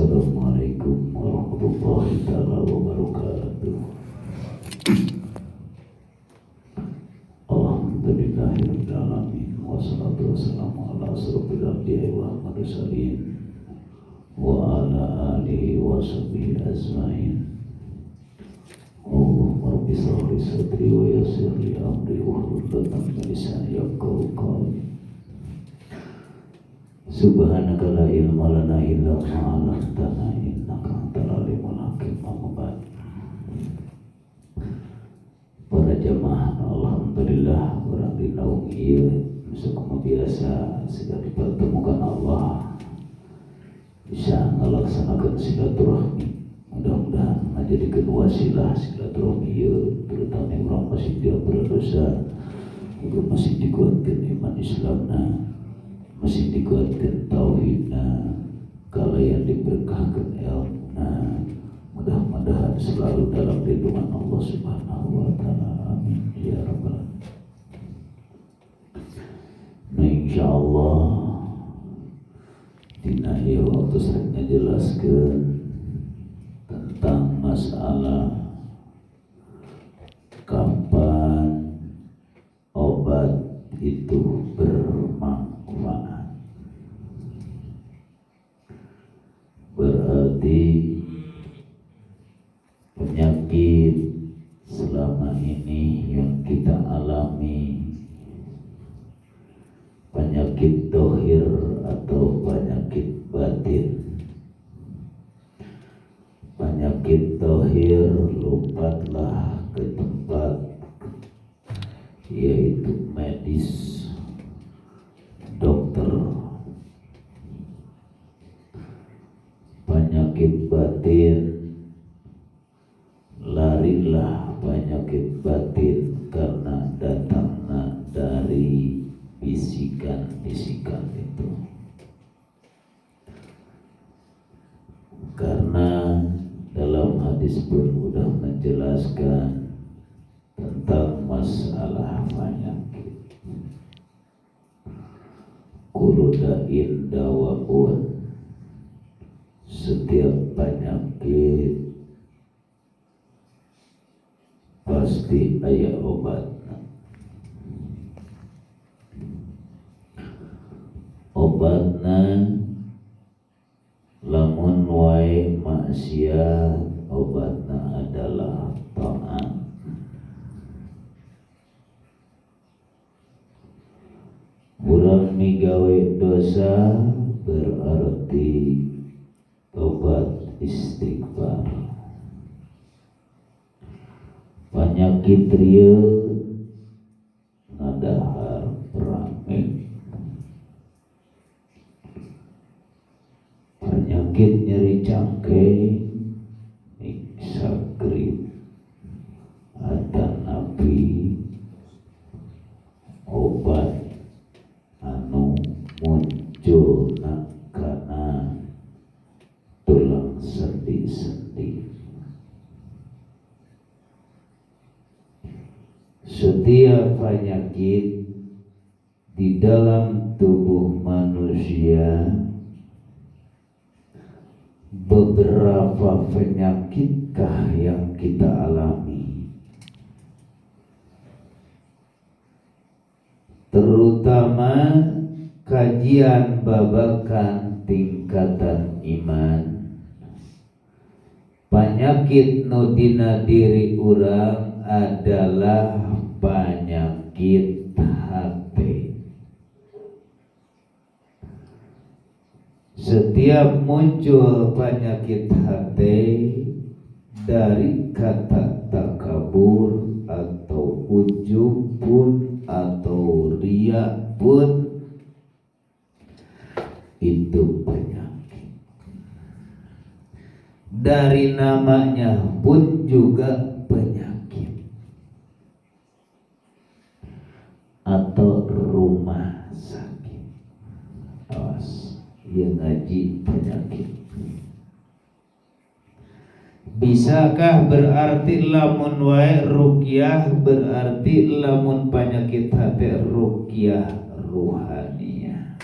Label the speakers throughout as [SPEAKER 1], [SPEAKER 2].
[SPEAKER 1] Assalamualaikum warahmatullahi wabarakatuh. Alhamdulillahirabbil alamin wassalatu wassalamu ala asyrofil anbiya'i wal mursalin wa ala alihi wa sahbihi ajmain. Allahumma rabbi shrah li sadri wa yassir li amri wahlul 'uqdatam min lisani yafqahu qawli. Subhanaka la ilma lana illa ma 'allamtana innaka antal alimul hakim. Amma ba'd. Para jamaah alhamdulillah urang dinaung ieu sakumaha biasa siga dipertemukan Allah bisa ngalaksanakeun silaturahmi. Mudah-mudahan ngajadikeun wasilah silaturahmi ieu terutama urang masih dia berdosa juga masih dikuatkeun iman Islamna, masih dikuatkan tauhidna, kalayan diberkahkan ilmuna. Mudah-mudahan selalu dalam lindungan Allah Subhanahu wa taala. Amin ya rabbal alamin. Nah, insyaallah dina ieu waktu sering ngajelaskeun tentang masalah kapan obat itu bermanfaat. Berarti penyakit selama ini yang kita alami, penyakit dohir atau penyakit batin. Penyakit dohir lompatlah ke tempat yaitu medis, dokter. Penyakit batin, larilah penyakit batin karena datangnya dari bisikan-bisikan itu. Karena dalam hadis pun sudah menjelaskan tentang masalah penyakit. Kullu da'in dawa'un, setiap penyakit pasti aya obatna. Obatna lamun wae maksiat, obatna adalah taat. Urang migawe dosa berarti tobat istighfar. Penyakit rieu ngadahar rame. Penyakit nyeri cangkeng nyiksa grip atan api obat anu muncul kana tulang sendi-sendi. Setiap penyakit di dalam tubuh manusia, beberapa penyakitkah yang kita alami? Terutama kajian babakan tingkatan iman, penyakit nu dina diri urang adalah penyakit hati. Setiap muncul penyakit hati dari kata takabur atau ujub pun atau riya pun itu penyakit. Dari namanya pun juga penyakit atau rumah sakit. Awas, yang ngaji penyakit. Bisakah berarti lamun wae ruqyah berarti lamun penyakit hati ruqyah ruhaniyah?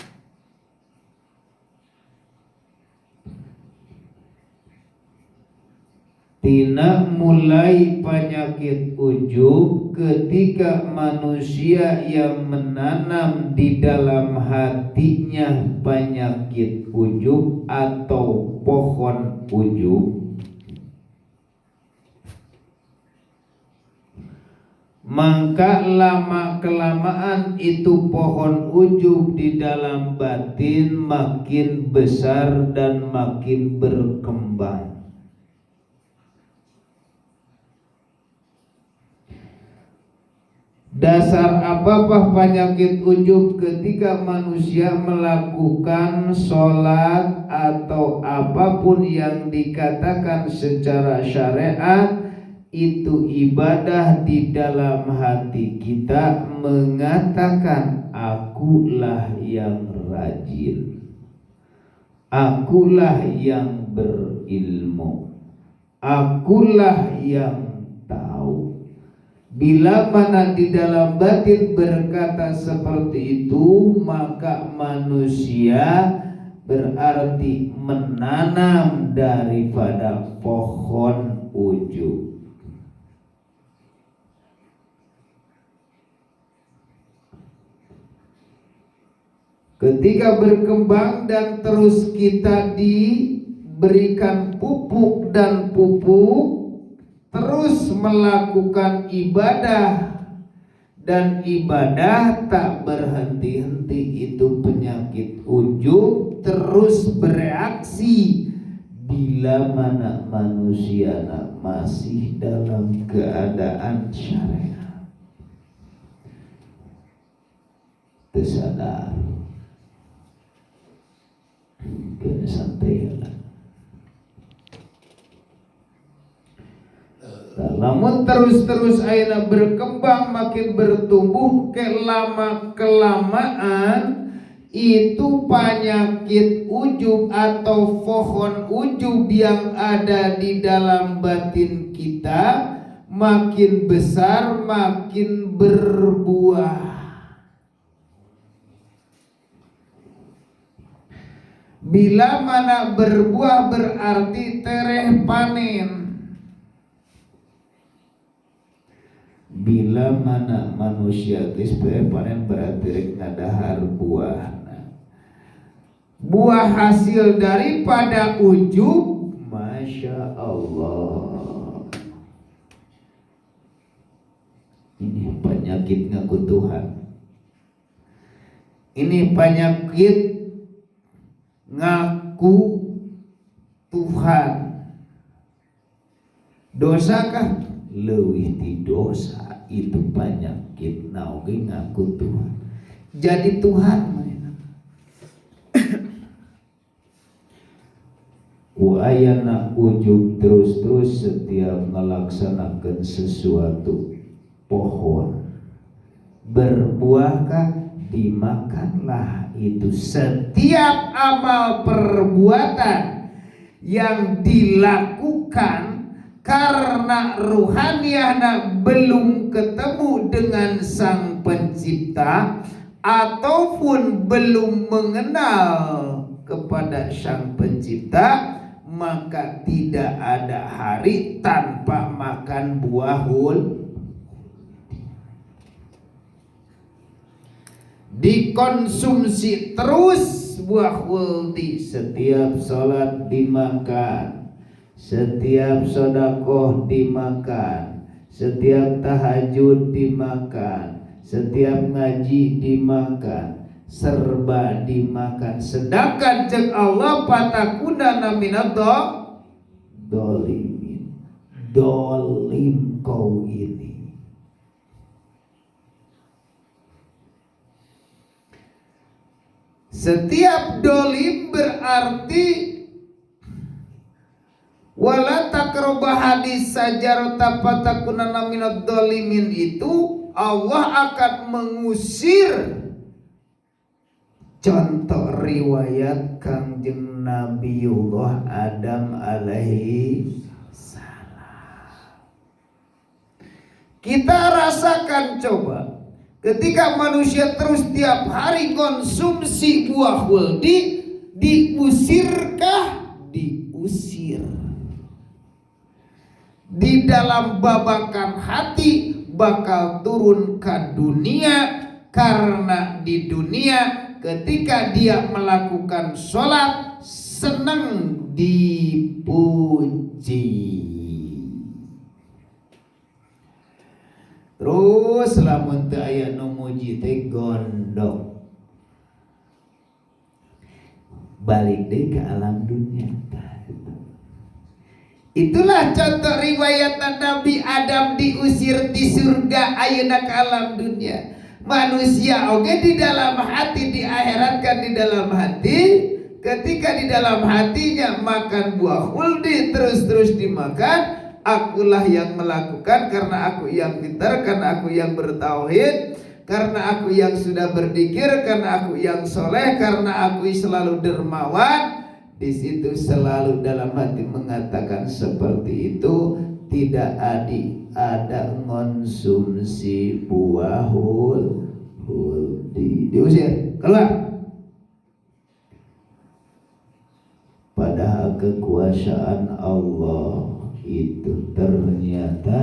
[SPEAKER 2] tina mulai penyakit ujub ketika manusia yang menanam di dalam hatinya penyakit ujub atau pohon ujub, maka lama-kelamaan itu pohon ujub di dalam batin makin besar dan makin berkembang. Dasar apa penyakit ujub ketika manusia melakukan sholat atau apapun yang dikatakan secara syariat itu ibadah, di dalam hati kita mengatakan akulah yang rajin, akulah yang berilmu, akulah yang tahu. Bila mana di dalam batin berkata seperti itu, maka manusia berarti menanam daripada pohon ujub. Ketika berkembang dan terus kita diberikan pupuk dan pupuk, terus melakukan ibadah dan ibadah tak berhenti-henti, itu penyakit ujub terus bereaksi bila mana manusia masih dalam keadaan syariat, tersadar kena santai lah. Namun terus aina berkembang makin bertumbuh, kelama-kelamaan itu penyakit ujub atau pohon ujub yang ada di dalam batin kita makin besar, makin berbuah. Bila mana berbuah berarti tereh panen. Bila mana manusia geus panen berarti ngadahar buah. Buah hasil daripada ujub, Masya Allah. Ini penyakit ngaku Tuhan. Ini penyakit ngaku Tuhan. Dosakah? Leuwih ti dosa, itu penyakit naoge ngaku Tuhan. Jadi Tuhan Ayana ujub terus setiap melaksanakan sesuatu. Pohon berbuahkah? Dimakanlah itu. Setiap amal perbuatan yang dilakukan karena ruhaniahna belum ketemu dengan Sang Pencipta ataupun belum mengenal kepada Sang Pencipta, maka tidak ada hari tanpa makan buah dikonsumsi terus buah huldi. Setiap sholat dimakan, setiap sodakoh dimakan, setiap tahajud dimakan, setiap ngaji dimakan, serba dimakan. Sedangkan cek Allah patakuna minad dolimin, dolim kau ini. Setiap dolim berarti wala takrobah hadis sajarota patakunana minad dolimin, itu Allah akan mengusir. Contoh riwayat Kangjeng Nabiullah Adam alaihi salam. Kita rasakan coba, ketika manusia terus tiap hari konsumsi buah huldi, diusirkah? Diusir. di dalam babakan hati bakal turun ke dunia, karena di dunia ketika dia melakukan sholat senang dipuji. Terus lamun teu aya nu muji teh gondok. Balik deh ke alam dunia. Itulah contoh riwayat Nabi Adam diusir di surga, ayeuna ke alam dunia. Manusia oge di dalam hati diakhiratkan di dalam hati. Ketika di dalam hatinya makan buah khuldi terus dimakan. Akulah yang melakukan karena aku yang pintar, karena aku yang bertauhid, karena aku yang sudah berzikir, karena aku yang soleh, karena aku selalu dermawan. Di situ selalu dalam hati mengatakan seperti itu. Tidak ada konsumsi buah huldi, diusir keluar. Padahal kekuasaan Allah itu ternyata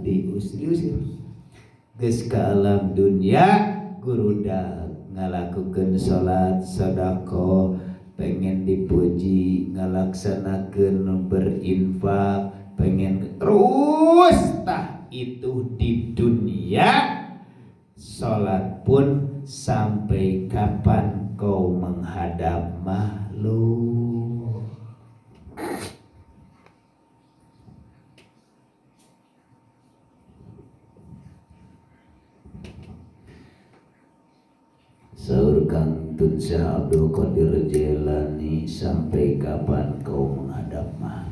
[SPEAKER 2] diusir. Geus ka alam dunia gurudak ngalakukeun salat sedekah, pengen dipuji ngalaksanakeun berinfak, pengen terus tah itu di dunia. Salat pun sampai kapan kau menghadap makhluk. Saur Kang Tun Syah Abdul Qadir Jailani, sampai kapan kau menghadap makhluk?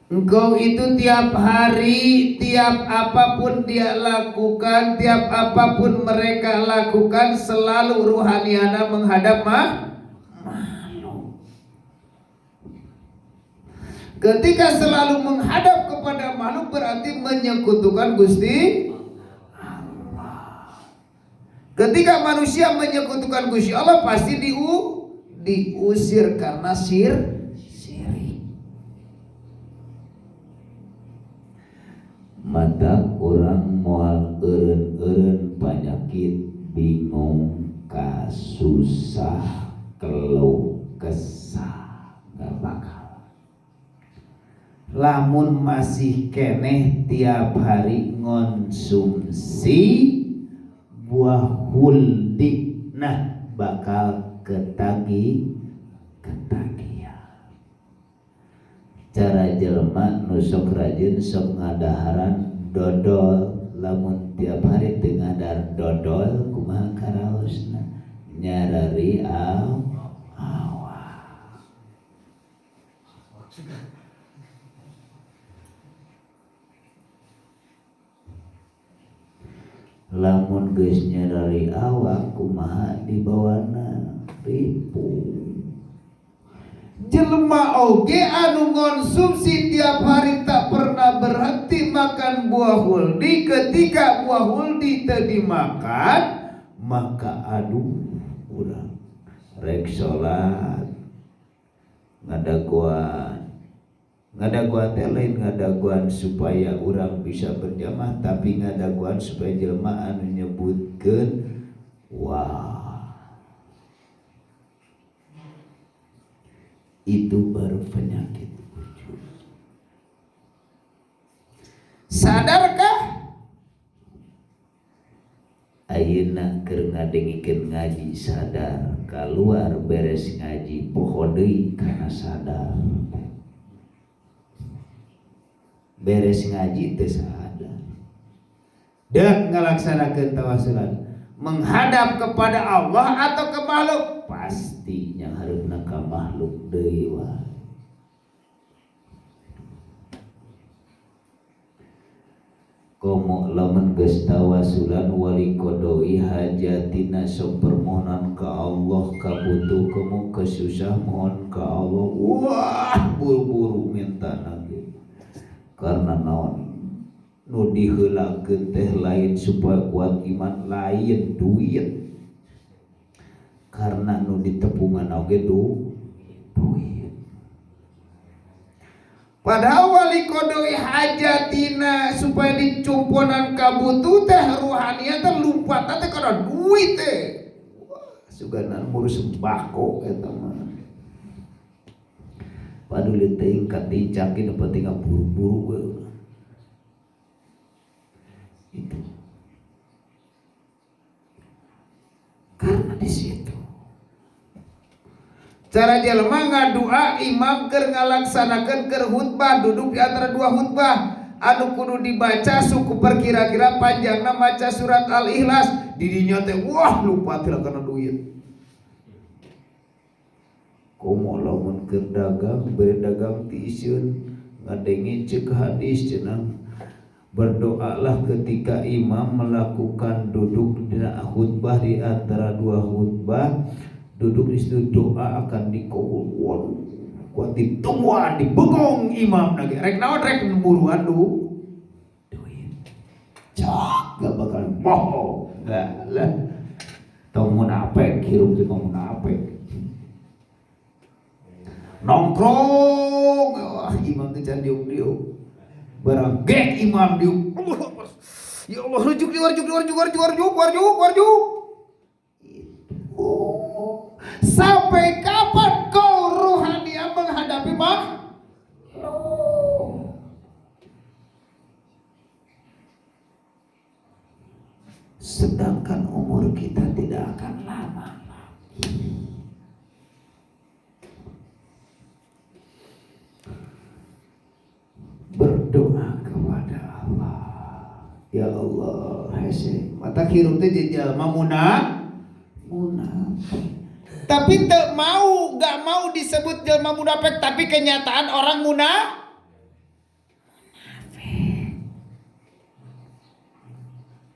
[SPEAKER 2] Engkau itu tiap hari, tiap apapun dia lakukan, tiap apapun mereka lakukan, selalu ruhaniana menghadap makhluk. Ketika selalu menghadap kepada makhluk berarti menyekutukan Gusti. Ketika manusia menyekutukan Gusti Allah pasti diusir karena syirik. Mata orang moal eureun penyakit, bingung, kasusah, keluh kesah, gak bakal. Lamun masih keneh tiap hari ngonsumsi buah huldi, nah bakal ketagihan. Cara jelema nu sok rajin sok ngadaharan dodol, lamun tiap hari teu ngadar dodol kumaha karaosna? Nyarari awak. Lamun geus nyarari awak kumaha dibawana ripu. Jelema oge anu konsumsi tiap hari tak pernah berhenti makan buah huldi. Ketika buah huldi teu dimakan, maka aduh urang rek salat ngadaguan teh lain ngadaguan supaya urang bisa berjamaah, tapi ngadaguan supaya jelema anu nyebutkeun wah. Itu baru penyakit wujud. Sadarkah ayeuna keur ngadengikeun ngaji sadar, keluar beres ngaji poho deui kana sadar. Beres ngaji teu sadar. Dak ngalaksanakeun tawasulan menghadap kepada Allah atau ke makhluk, pasti yang harusna ka makhluk deui wae. Komo lamun geus tawasulan wali qodoi hajatina sok permohonan ka Allah, kabutuh komo kesusah mohon ka Allah. Wah, buru-buru minta lagi. Karena naon? Nu diheulakeun teh lain supaya kuat iman, lain duit. Karena nu ditepungan oge duit. Padahal wali kodoi hajatina supaya dicumponan kabutuh teh ruhania teh lumpat teh kana duit teh. Sugana ngurus sembako eta mah. Padahal teh katicak ieu penting buru-buru we. Itu. Karena di situ cara jelema ngadua imam keur ngalaksanakeun keur khutbah duduk di antara dua khutbah anu kudu dibaca suku perkira-kira panjangna maca surat Al-Ikhlas di dinya teh wah lupa teh kana duit. Komo lamun keur dagang bere dagang ti isieun ngadenge ceuk hadis cenah berdoalah ketika imam melakukan duduk di khutbah di antara dua khutbah. Duduk di situ doa akan dikabul. Waduh, kuat ditungguan, dibegong imam lagi. Rek naon rek buruan du. Duit. Cak, gak bakal moho. Gak lah. Tau munafik, hirup di munafik. Nongkrong, wah imam teh can diuk-diuk. Barang gek imam diuk. Ya Allah, rujuk. Sampai kapan kau rohania menghadapi makhluk? Sedangkan umur kita tidak akan lama lagi. Berdoa kepada Allah. Ya Allah, hese mata hirup teh jalma munafik. Tapi gak mau disebut jelma munafik, tapi kenyataan orang munafik.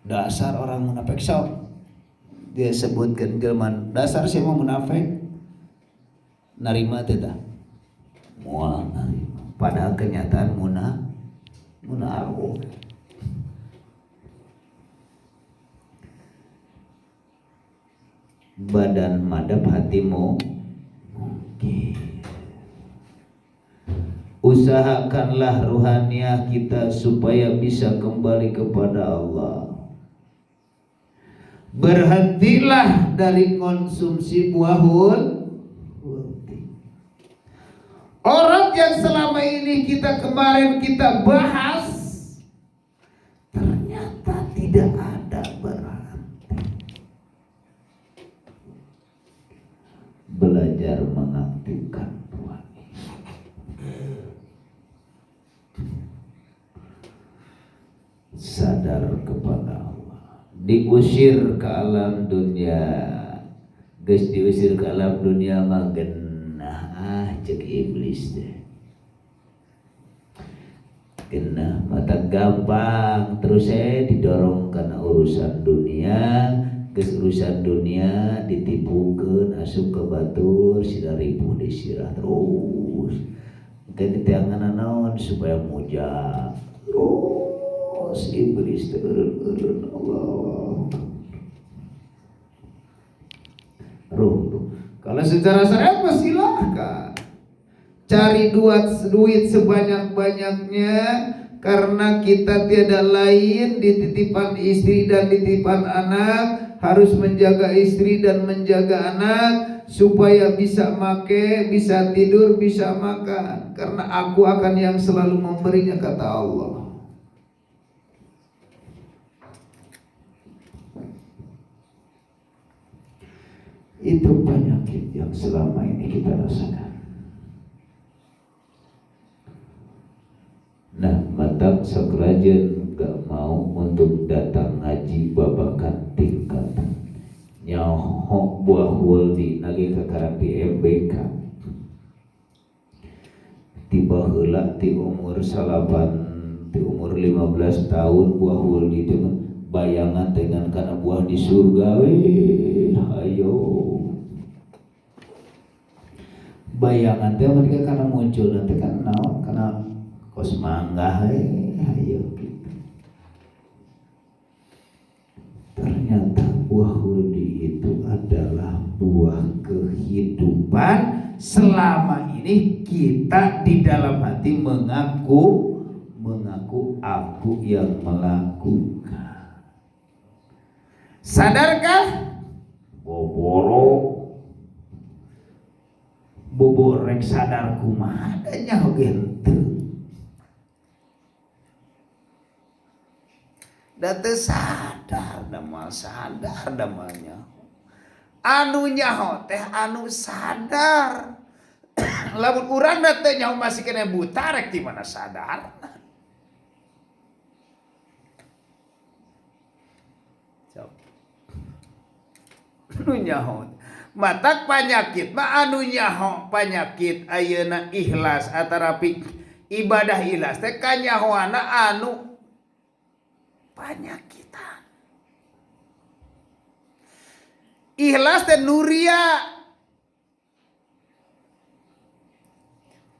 [SPEAKER 2] Dasar orang munafik sok. Dia sebutkan jelma dasar siapa munafik. Narima teh tah. Moal narima. Padahal kenyataan munafik. Badan madap hatimu usahakanlah ruhaniah kita supaya bisa kembali kepada Allah. Berhentilah dari konsumsi buahul. Orang yang selama ini kemarin kita bahas ternyata tidak ada berhenti. Belajar mengaktifkan ruhani. Sadar kepada Allah. Diusir ke alam dunia. Geus diusir ke alam dunia mah genah cek iblis teh. Genah mata gampang terus didorong karena urusan dunia. Urusan dunia ditipukeun asup ke batur sida ribu disirah terus mungkin diteangan naon supaya muja terus iblis turun Allah ruh. Kalau secara syariat mah silahkan cari duit sebanyak-banyaknya karena kita tiada lain dititipan istri dan dititipan anak. Harus menjaga istri dan menjaga anak supaya bisa make, bisa tidur, bisa makan. Karena aku akan yang selalu memberinya, kata Allah. Itu penyakit yang selama ini kita rasakan. Nah, mata sakrajen gak mau untuk datang ngaji babakan tingkat nyaho buah wuldi lagi kakarang di MBK tiba heula ti umur 15 tahun buah wuldi itu bayangan dengan kana buah di surga ayo bayangan teh mereka kana muncul nanti kan naon kana kos mangga ayo gitu. Ternyata buah hudi itu adalah buah kehidupan selama ini kita di dalam hati mengaku aku yang melakukan. Sadarkah? Boborek sadar kumaha adanya oge henteu. Da teu sadar damanya. Anu nyaho teh anu sadar. Lamun urang da teu nyaho masih kena buta rek di mana sadarna. Anu nyaho matak penyakit mah anu nyaho penyakit ayeuna ikhlas atarapi ibadah ikhlas teh kanyahoana anu penyakitan. Ikhlas teh nuria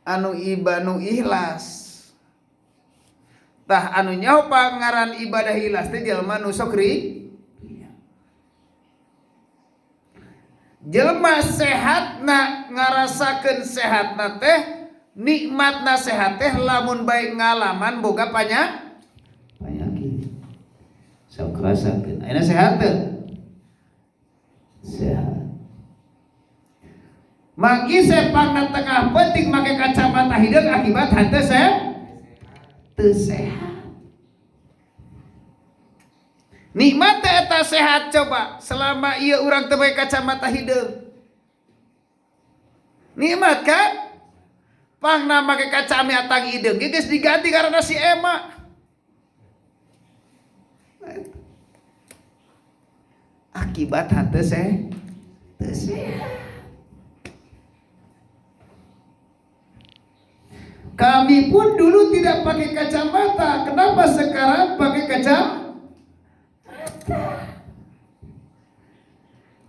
[SPEAKER 2] anu ikhlas tah anu nyaho pangaran ibadah ikhlas teh jelema nu sok jelema sehatna ngarasakeun sehatna teh nikmatna sehat teh lamun bae ngalaman boga penyakit. Sok rasakeun ayeuna sehat teu? Sehat. Mangki sepangna tengah penting make kacamata hideung akibat henteu teu sehat. Nikmat eta sehat coba selama ieu urang teu bae kacamata hideung. Nikmat kan? Pangna make kacamata hideung ge geus diganti karena si Ema. Akibat henteu sehat. Kami pun dulu tidak pakai kacamata. Kenapa sekarang pakai kacamata?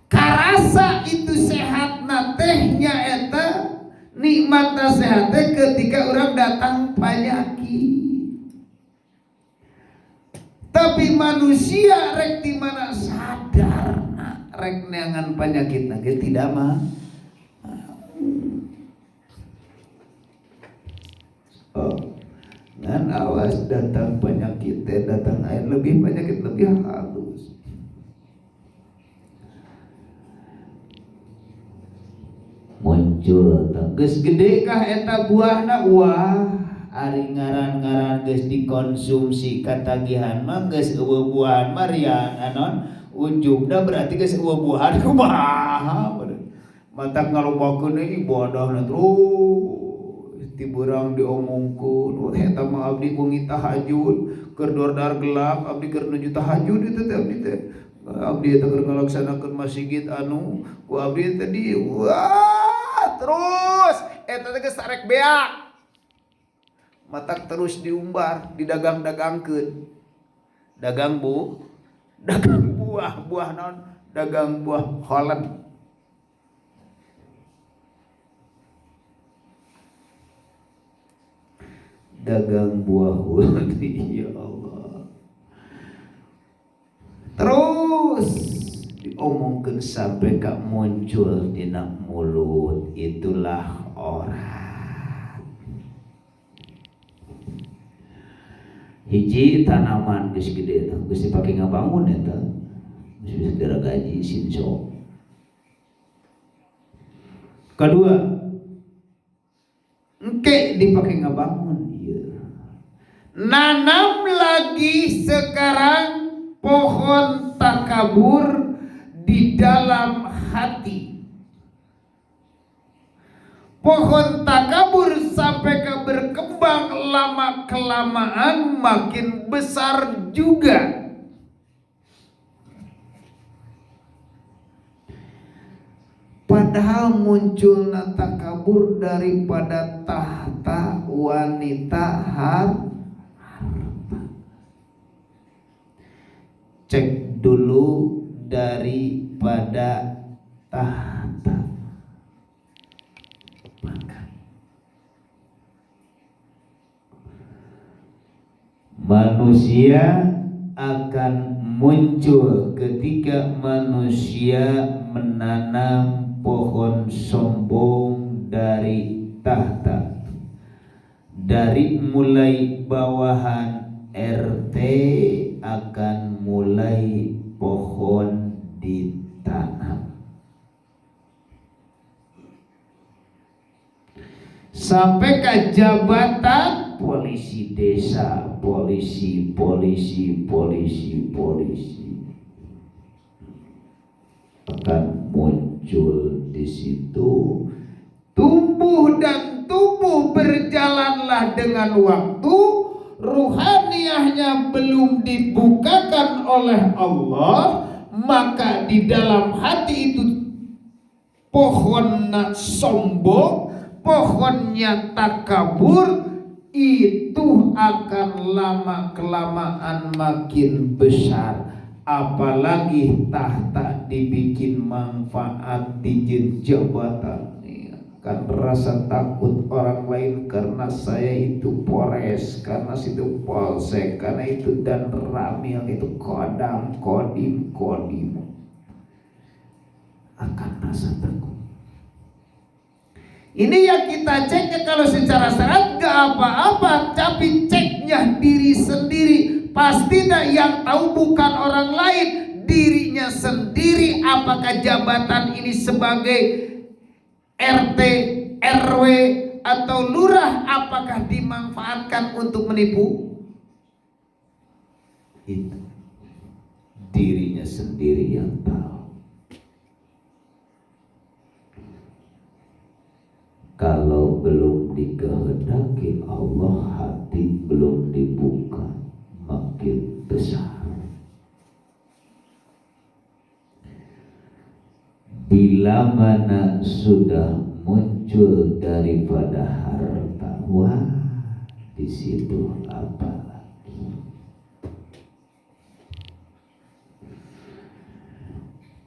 [SPEAKER 2] Karasa itu sehatna tehnya eta nikmatna sehat teh ketika orang datang penyakit. Tapi manusia rek di mana sadar rek neangan penyakitna ge tidak mah. Ngan awas datang penyakit teh datang air lebih penyakit lebih halus. Muncul geus gede kah eta buahna wah ari ngaran-ngaran geus dikonsumsi katagihan mah geus eueuh buahan marian anon ujubna berarti geus eueuh buahan kumaha matak ngalobakeun ieu bodahna terus tiburang diomongkeun eta mah abdi bengi tahajud keur dordar gelap abdi keur nuju tahajud itu teh abdi eta keur ngalaksanakeun masjid anu ku abdi tadi wah terus eta teh geus sarek beak matak terus diumbar didagang-dagangkeun dagang buah naon dagang buah Holland. Dagang buah Holland ya Allah. Terus diomongkeun sampai ka muncul dina mulut itulah orang. Hiji tanaman geus gede tah geus dipake ngabangun eta geus bisa diragaji sinso. Kedua engke dipake ngabangun ieu. Nanam lagi sekarang pohon takabur di dalam hati. Pohon takabur sampai ke berkembang lama kelamaan makin besar juga. Padahal muncul takabur daripada tahta wanita harta. Cek dulu daripada tahta. Manusia akan muncul ketika manusia menanam pohon sombong dari tahta, dari mulai bawahan RT akan mulai pohon ditanam sampai ke jabatan polisi desa, polisi akan muncul di situ. Tumbuh dan tumbuh, berjalanlah dengan waktu. Ruhaniyahnya belum dibukakan oleh Allah, maka di dalam hati itu pohon sombong, pohonnya takabur, itu akan lama kelamaan makin besar. Apalagi tahta dibikin manfaat di jabatan, kan rasa takut orang lain karena saya itu Polres, karena situ Polsek, karena itu dan Ramil, itu Kodam, Kodim akan rasa takut. Ini yang kita ceknya kalau secara syarat gak apa-apa, tapi ceknya diri sendiri. Pasti yang tahu bukan orang lain, dirinya sendiri. Apakah jabatan ini sebagai RT, RW atau lurah, apakah dimanfaatkan untuk menipu? Itu dirinya sendiri yang tahu. Kalau belum dikehendaki Allah, hati belum dibuka, makin besar. Bila mana sudah muncul daripada harta, wah, di situ apa lagi?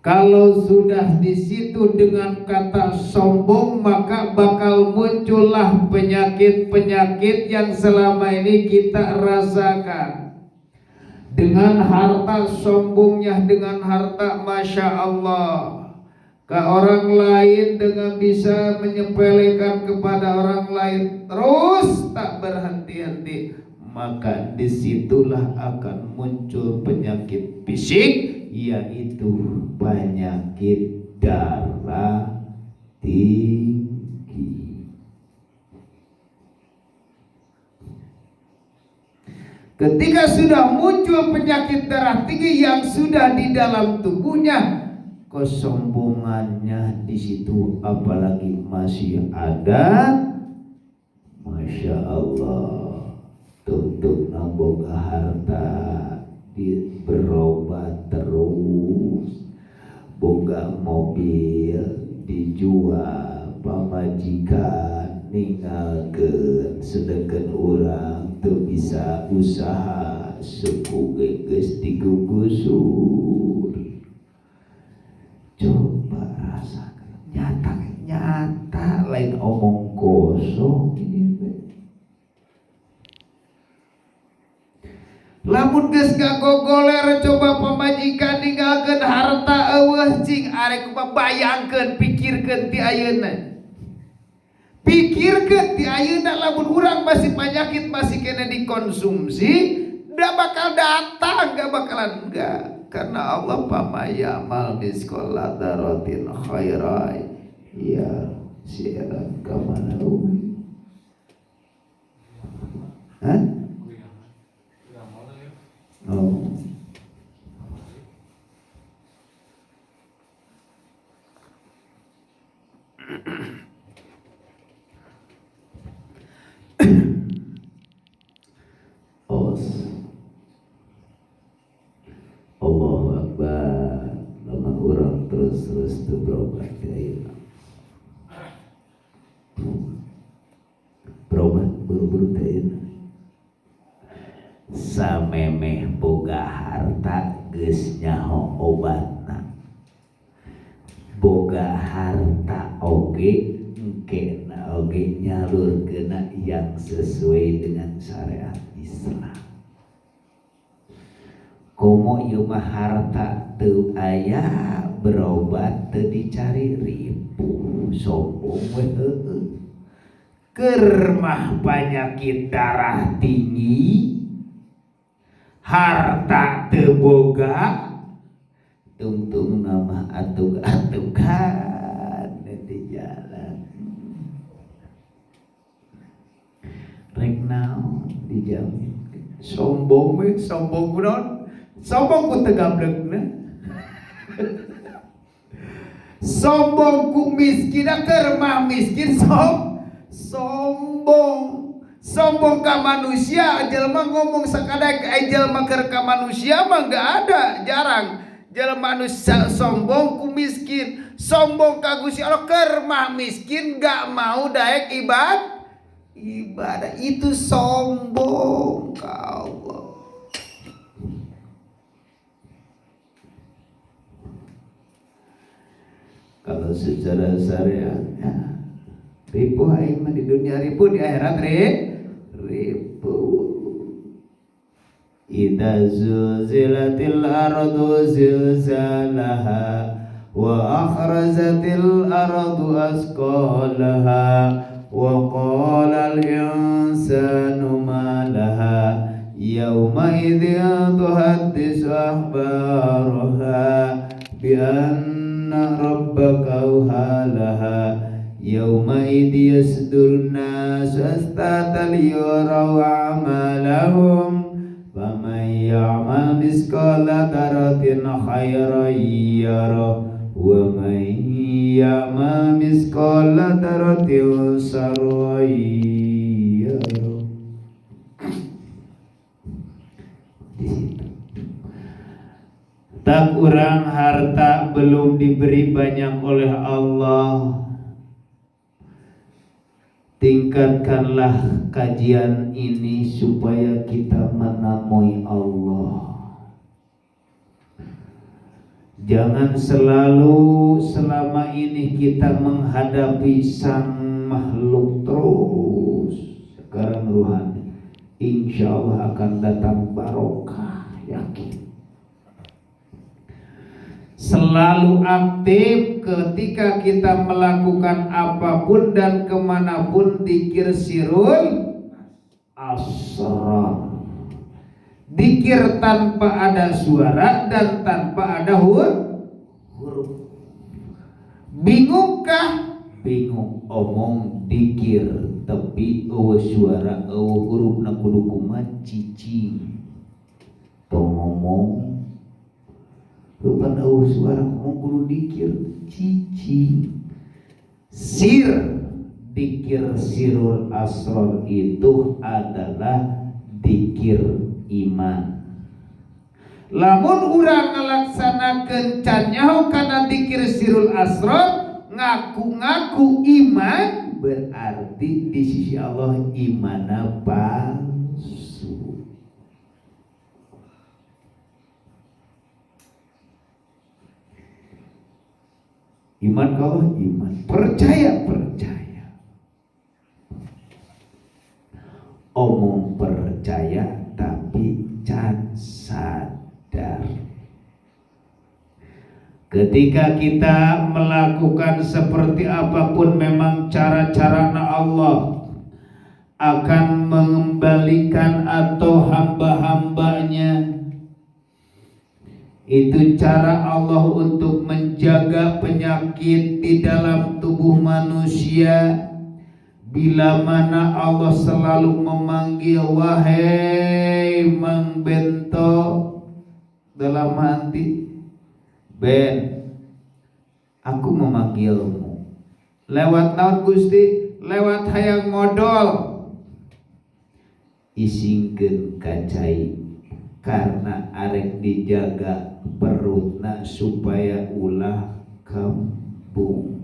[SPEAKER 2] Kalau sudah di situ dengan kata sombong, maka bakal muncullah penyakit-penyakit yang selama ini kita rasakan. Dengan harta, sombongnya dengan harta, Masya Allah, ke orang lain dengan bisa menyepelekan kepada orang lain terus tak berhenti-henti, maka disitulah akan muncul penyakit fisik, yaitu penyakit darah tinggi. Ketika sudah muncul penyakit darah tinggi yang sudah di dalam tubuhnya, kesombongannya di situ apalagi masih ada, Masya Allah, tutup boga harta berobat terus, boga mobil dijual, pamajikan ninggalkeun, sedangkan orang tuh bisa usaha suku geges digugusur. Coba rasakan, nyata lain omong kosong ini. Lamun geus gagogoler coba pamajikan ninggalkeun harta eueuh cing, arek bayangkeun, pikirkeun ti ayeuna. Pikirkeun ti ayeuna lamun urang masih penyakit masih kena dikonsumsi, da bakal datang, gak bakalan enggak. Karena Allah pamayamal miskola darotin khairai, ya siaran kamana uwi. Hah? Oh. Allahu Akbar. Lamun urang terus tuh berobat ayeuna. Berobat buru-buru teh ayeuna. Samemeh boga harta geus nyaho obatna. Boga harta oge engkena oge nyalurkeuna yang sesuai dengan syariat Islam. Komo ieu mah harta teu aya berobat teu dicari ribu sombong we keur mah penyakit darah tinggi harta teu boga tungtung nama atug-atugan di jalan rek naon dijamin sombong we sombong kunaon sombong ku teu gablegna sombong ku miskin keur mah miskin sombong ka manusia jelema ngomong sakadak jelema keur ka manusia mah enggak ada jarang jelema manusia sombong ku miskin sombong ka Gusti Allah keur mah miskin enggak mau daek ibadah itu sombong ka Allah. Kalau secara syariat ribu aing mah di dunia ribu di akhirat ribu. Idza zulzilatil ardu zilzalaha wa akhrajatil ardu asqalaha wa qala al insanu ma laha yawma idzin tuhaddisu akhbaraha bi anna rabbaka awhalaha yawma idzi yasdurun nasu astatan yaraw a'malahum faman ya'mal misqala dzarratin khairan yarah wa man ya'mal misqala dzarratin sharran yarah. Tak kurang harta belum diberi banyak oleh Allah. Tingkatkanlah kajian ini supaya kita menamui Allah. Jangan selalu selama ini kita menghadapi sang makhluk terus. Sekarang rohani, insya Allah akan datang barokah, yakin. Selalu aktif ketika kita melakukan apapun dan kemanapun dikir sirul asrar. Dikir tanpa ada suara dan tanpa ada huruf. Bingungkah? Bingung omong dikir tapi suara huruf na kudu kumaha cicing. Tong ngomong bukan suara ngomong kudu dikir cicing. Dikir sirul asrar itu adalah dikir iman. Lamun urang ngalaksanakeun can nyaho kana dikir sirul asrar ngaku-ngaku iman berarti di sisi Allah imana palsu. Iman kalau iman, percaya. Omong percaya tapi can sadar. Ketika kita melakukan seperti apapun memang cara-carana Allah akan mengembalikan atau hamba-hambanya. Itu cara Allah untuk menjaga penyakit di dalam tubuh manusia. Bila mana Allah selalu memanggil wahai Mang Bento dalam hati, Ben, aku memanggilmu. Lewat naon Gusti? Lewat hayang modal. Isingkeun kacai karena arek dijaga perutna supaya ulah kembung.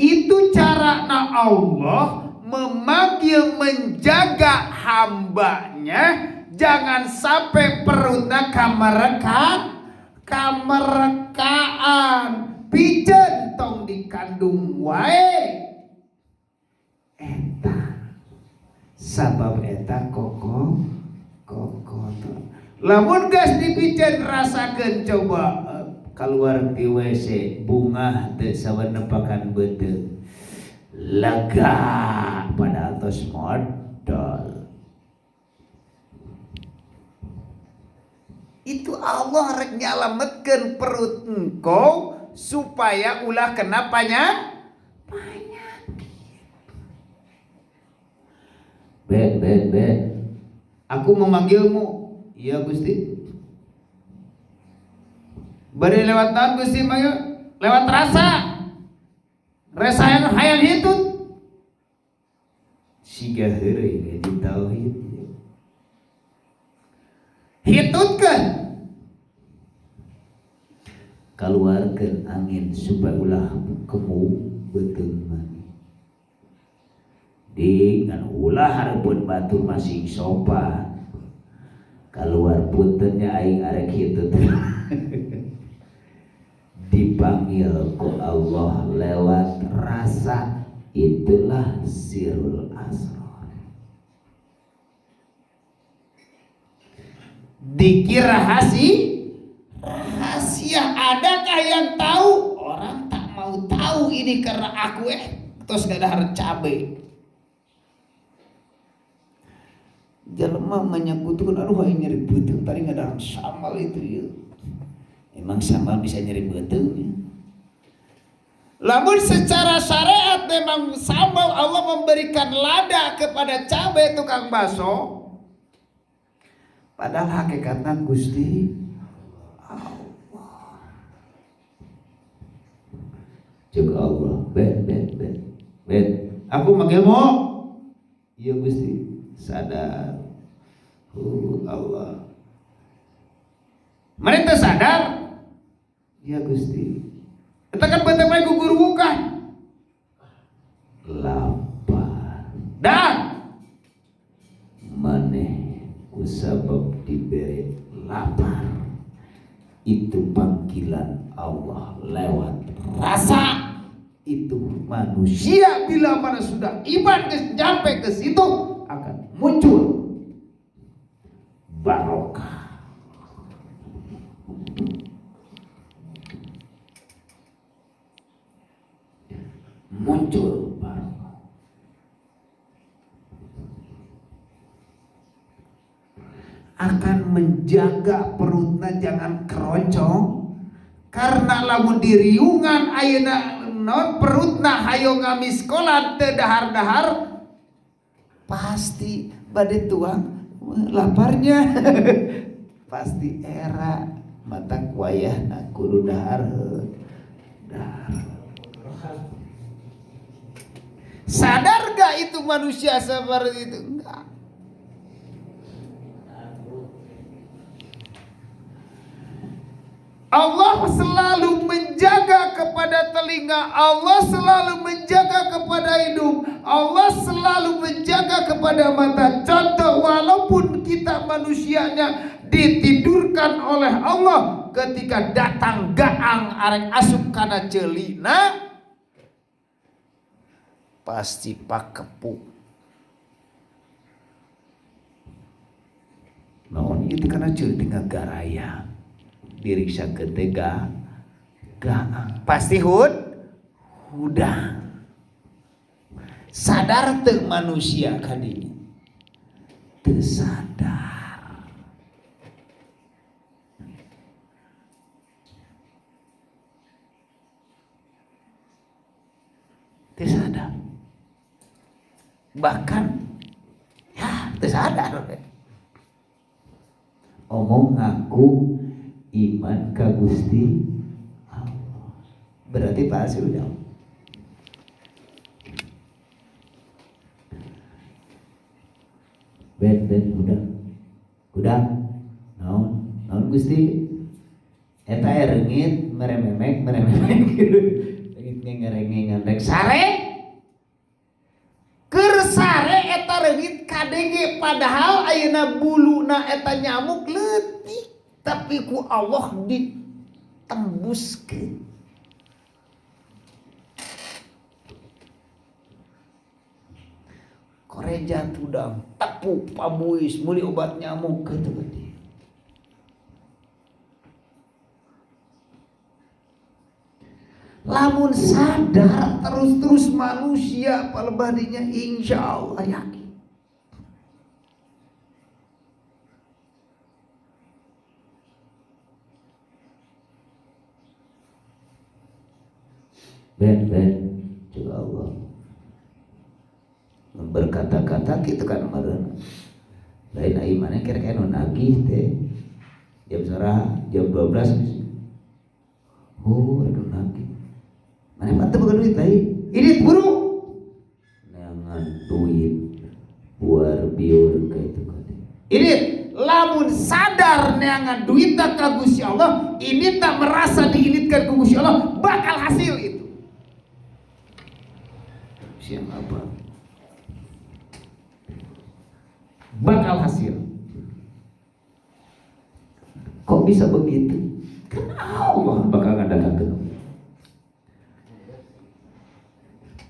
[SPEAKER 2] Itu carana Allah memanggil menjaga hambanya, jangan sampai perutna kamerekaan. Pijen tong dikandung wae. Eta sabab eta koko. Lamun gas dipijen rasakeun coba keluar di WC bunga teu sawanepakan beuteu lega pada atos modal. Itu Allah rek nyalametkeun perut engkau supaya ulah kena penyakit. Bet. Aku memanggilmu. Iya Gusti. Bari lewat naon Gusti mah? Lewat rasa. Rasa yang hayang hitut. Siga heureuy ge di tauhid. Hitutkeun. Keluarkeun angin supaya ulah kemu beuteung mani. Dengan ulah hareupeun batur masing sopan. Keluar puntennya aing arek hitut. Dipanggil ku Allah lewat rasa, itulah sirul asrar. Dikir rahasia, adakah yang tahu? Orang tak mau tahu ini karena aku terus gak ada cabai. Jelema menyebutkan aduh aing nyeri beuteung tadi ngadahar sambal itu ya. Emang sambal bisa nyeri beuteung ya. Lamun secara syariat memang sambal Allah memberikan lada kepada cabai tukang bakso. Padahal hakikatnya Gusti Allah. Juga Allah. Bet. Aku manggilmu. Iya Gusti. Sadar. Allah. Mereka sadar. Ya Gusti. Kita kan betul-betul gugur bukan. Lapar. Dan maneh kusabab diberi lapar. Itu panggilan Allah lewat rasa. Itu manusia bila mana sudah iman sampai ke situ akan muncul barokah. Muncul barokah. Akan menjaga perutnya jangan keroncong. Karena lamun diriungan ayeuna non perutna hayo ngamiskolan teu dahar-dahar pasti bade tuang laparnya. Pasti era mata kuayahna kudu dahar. Sadar gak itu manusia seperti itu? Enggak. Allah selalu menjaga kepada telinga, Allah selalu menjaga kepada hidung, Allah selalu menjaga kepada mata. Contoh, walaupun kita manusianya ditidurkan oleh Allah, ketika datang gaang arek asup kana ceulina pasti pakepuk. Naon itu kana ceuli ngagaraya. Diriksa ketega gaang pasti hudang. Sadar teu manusia kadinya teu sadar. Teu sadar bahkan ya teu sadar. Omong ngaku iman ka Gusti Allah berarti palsu dong. Ben udah naon Gusti eta reungit merememek reungit ngerengeng rek sare keur sare eta reungit kadenge padahal ayeuna buluna eta nyamuk leutik. Tapi ku Allah ditembuskeun. Koreja tudang tepuk pabuis meuli obat nyamuk kitu gede. Lamun sadar terus manusia palebadinya insya Allah yakin.
[SPEAKER 1] Ben juga Allah berkata-kata gitu kan kemarin lain imannya kira-kira nagih teh jam serah jam 12 oh aduh nagih mana mata bukan duit lain ini buru nangan duit buar biur kayak itu kan
[SPEAKER 2] ini lamun sadar neangan duit tak ka Gusti Allah ini tak merasa diinitkan ke Gusti Allah bakal hasil itu siang apa bakal hasil.
[SPEAKER 1] Kok bisa begitu? Kan Allah bakal ngadakan.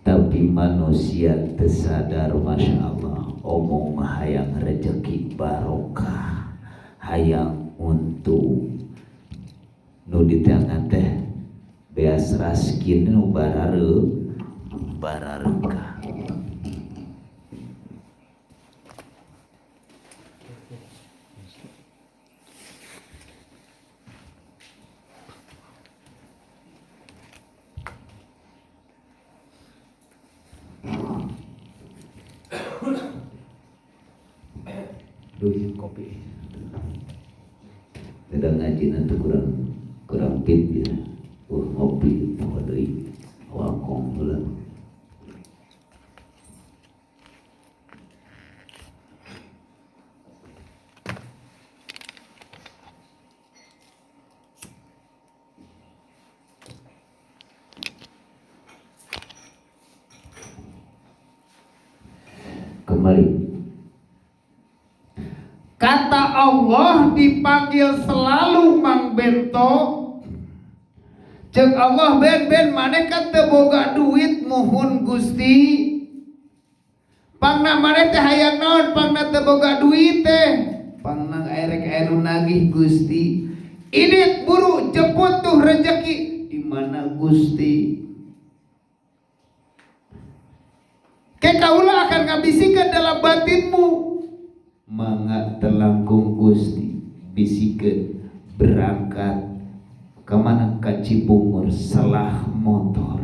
[SPEAKER 1] Tapi manusia tersadar, masya Allah, omong hayang rezeki barokah, hayang untuk nu di tangan teh beas raskin nu barareuka. Duh kopi tidak ngaji nanti kurang pit ya ngopi mau dari wakong lah kembali.
[SPEAKER 2] Kata Allah dipanggil selalu Mang Bento. Cek Allah ben maneh kan teu boga duit muhun Gusti. Pangna maneh teh hayang naon pangna teu boga duit teh. Pangna erek anu nagih Gusti. Ini buru jemput tuh rezeki di mana Gusti. Ke kaula akan ngabisikeun dalam batinmu.
[SPEAKER 1] Mangga telangkung Gusti bisikeun berangkat kemana ka Cibungur salah motor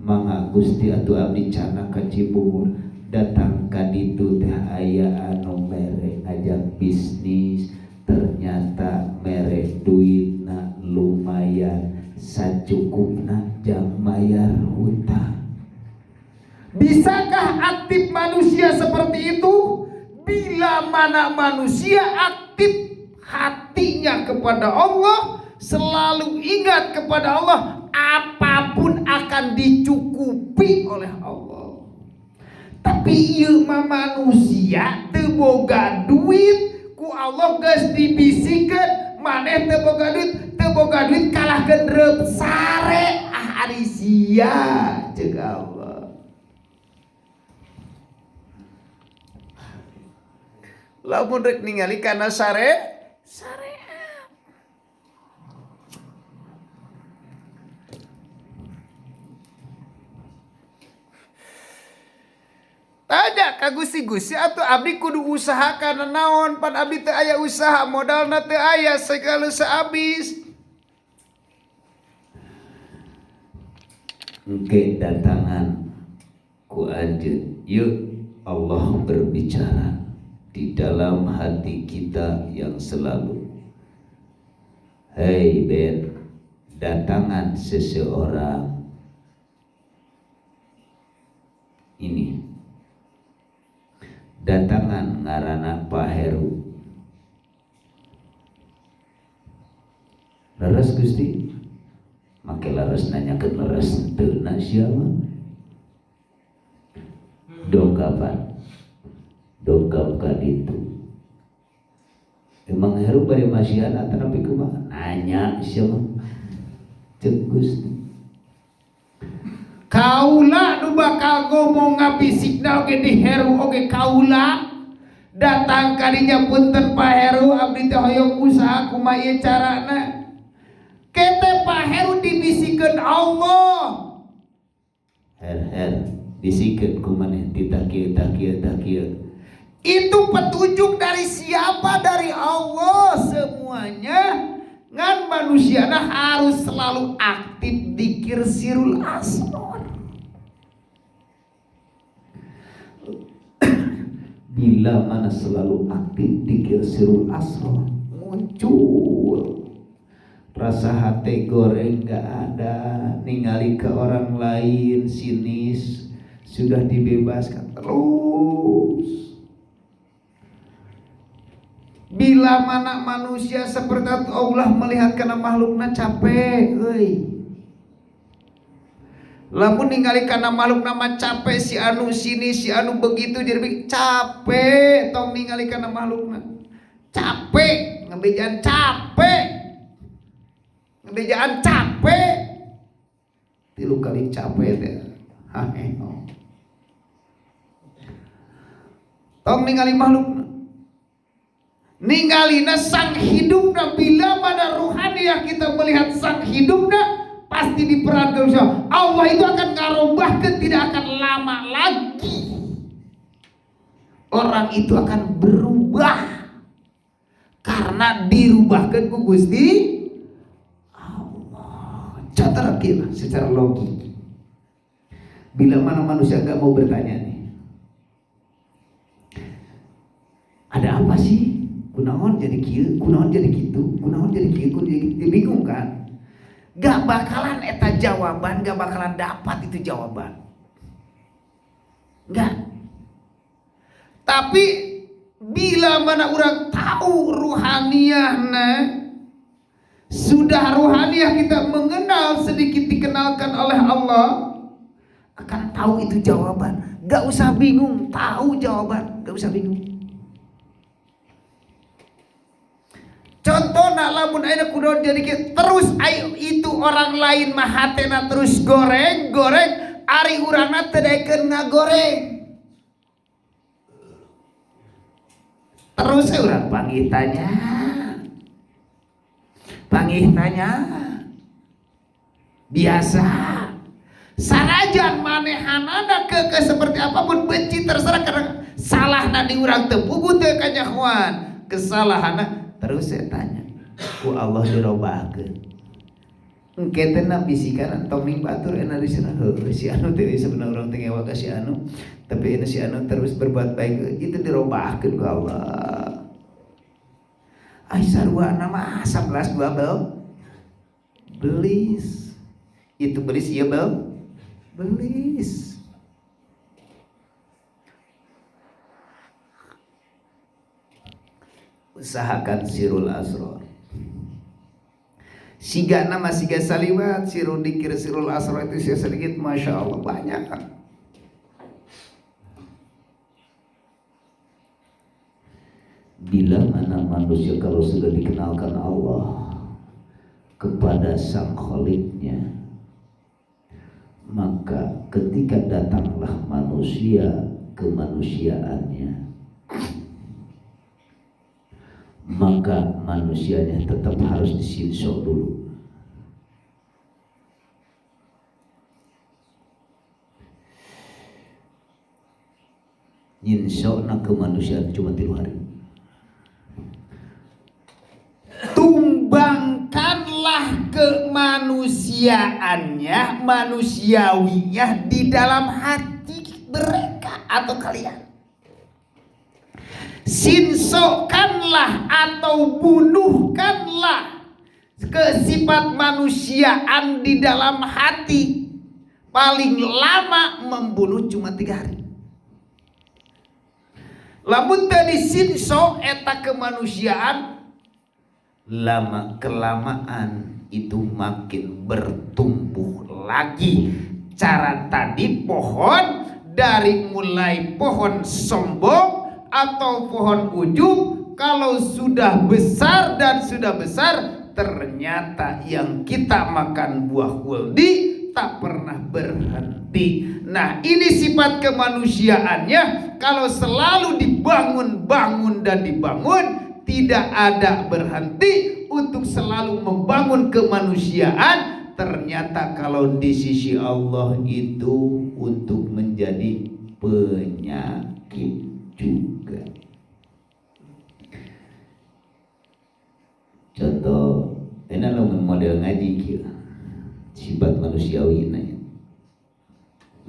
[SPEAKER 1] mangga Gusti atuh abdi cana ka Cibungur datang ka ditu teh aya anu mere ngajak bisnis ternyata mere duitna lumayan sacukupna jang mayar hutang.
[SPEAKER 2] Bisakah aktif manusia seperti itu? Bila mana manusia aktif hatinya kepada Allah, selalu ingat kepada Allah, apapun akan dicukupi oleh Allah. Tapi ieu mah manusia teu boga duit, ku Allah geus dibisikeun maneh teu boga duit kalahkeun reup sare ari sia ceuk Allah. Lamun rek ningali kana sareat. Tanya ka Gusti atuh abdi kudu usaha kana naon pan abdi teu aya usaha modalna teu aya segala saabis.
[SPEAKER 1] Engke datangan ku anjeun yuk Allah berbicara di dalam hati kita yang selalu. Hei Ben, datangan seseorang ini, datangan ngaranna Pak Heru. Leres Gusti, make leres nanyakeun leres teu na siapa? Dongkap ka ditu. Emang Heru bari masihan tapi kumaha? Nanya siapa? Cek Gusti.
[SPEAKER 2] Kaula nu bakal ngomong ngabisikna oge di Heru oge kaula. Datang kadinya punten Pak Heru abdi teh hoyong usaha kumaha ieu carana. Kete paheru dibisikan Allah.
[SPEAKER 1] Her bisikan kumaneh titakieu takieu.
[SPEAKER 2] Itu petunjuk dari siapa? Dari Allah semuanya. Ngan manusia harus selalu aktif dzikir sirul asrar.
[SPEAKER 1] Bila mana selalu aktif dzikir sirul asrar, muncul rasa hati goreng gak ada, ningali ke orang lain sinis, sudah dibebaskan terus.
[SPEAKER 2] Bila mana manusia seperti itu Allah melihat karena makhluknya capek, lamun ningali karena makhluk nama capek si anu sini si anu begitu jadi capek, tong ningali karena makhluknya capek, ngebejaan capek, tilu kali capek deh, tong ningali makhluknya. Ninggalina sang hidupna. Bila mana ruhaniyah kita melihat sang hidupna, pasti diperankan Allah itu akan ngarobahkan, tidak akan lama lagi orang itu akan berubah karena dirubahkan ku Gusti Allah. Catat lagi secara logik. Bila mana manusia gak mau bertanya nih, ada apa sih? Kunaon jadi kieu, kunaon jadi gitu, kunaon jadi kieu, kunaon jadi gitu, bingung kan? Gak bakalan eta jawaban, gak bakalan dapat itu jawaban. Gak. Tapi bila mana orang tahu ruhaniyahna, sudah ruhaniyah kita mengenal, sedikit dikenalkan oleh Allah, akan tahu itu jawaban. Gak usah bingung, tahu jawaban, gak usah bingung. Contohnya lamun ayeuna kunaon jadi terus ayo itu orang lain mah hatena terus goreng ari urangna teu daekeun ngagoreng. Terus urang panggih tanya biasa sanajan manehanana ke seperti apapun benci terserah karena salahna di urang teu puguh teu kanyahoan kesalahanna. Terus saya tanya, ku Allah dirobahkeun. Engke teh na bisikan toming batur ena di sana si anu teh sebenarnya orang teh ngewa ka si anu, tapi ena si anu terus berbuat baik itu dirobahkeun ku Allah. Ai sarua nama 11 belis. Itu belis ieu belis. Usahakan sirul asrar. Siga nama siga saliwat, sirul dikir sirul asrar itu sedikit, masya Allah banyak.
[SPEAKER 1] Bila mana manusia kalau sudah dikenalkan Allah kepada sang Khaliknya, maka ketika datanglah manusia kemanusiaannya, maka manusianya tetap harus disinsok dulu. Nyinsokna kemanusiaan cuma 3 hari.
[SPEAKER 2] Tumbangkanlah kemanusiaannya, manusiawinya di dalam hati mereka atau kalian. Sinsokkanlah atau bunuhkanlah kesifat manusiaan di dalam hati. Paling lama membunuh cuma 3 hari. Lamun tadi sinsok eta kemanusiaan, lama kelamaan itu makin bertumbuh lagi. Cara tadi pohon dari mulai pohon sombong atau pohon ujub, kalau sudah besar dan sudah besar, ternyata yang kita makan buah kuldi tak pernah berhenti. Nah, ini sifat kemanusiaannya. Kalau selalu dibangun dan dibangun, tidak ada berhenti untuk selalu membangun kemanusiaan. Ternyata kalau di sisi Allah itu untuk menjadi penyakit juga. Contoh, ini lamun model ngaji kia, sifat manusiawi nanya.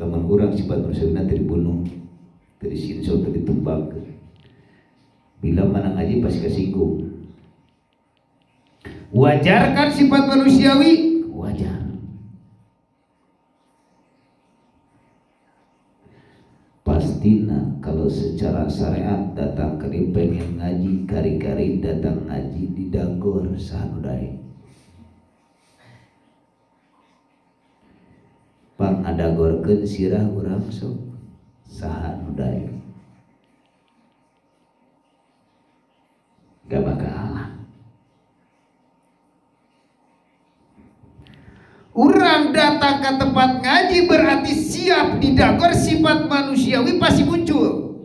[SPEAKER 2] Lamun orang sifat manusiawi nanti dibunuh, disinso, ditembak. Bila mana ngaji pasti kesinggung. Wajar kan sifat manusiawi? Wajar. Pastinya kalau secara syariat datang ke pengen ngaji, kari-kari datang ngaji di dagor sahanudai. Pang ada gorkeun sirah urang sok sahanudai. Gak bakalan. Orang datang ke tempat ngaji berarti siap didagor, sifat manusiawi pasti muncul.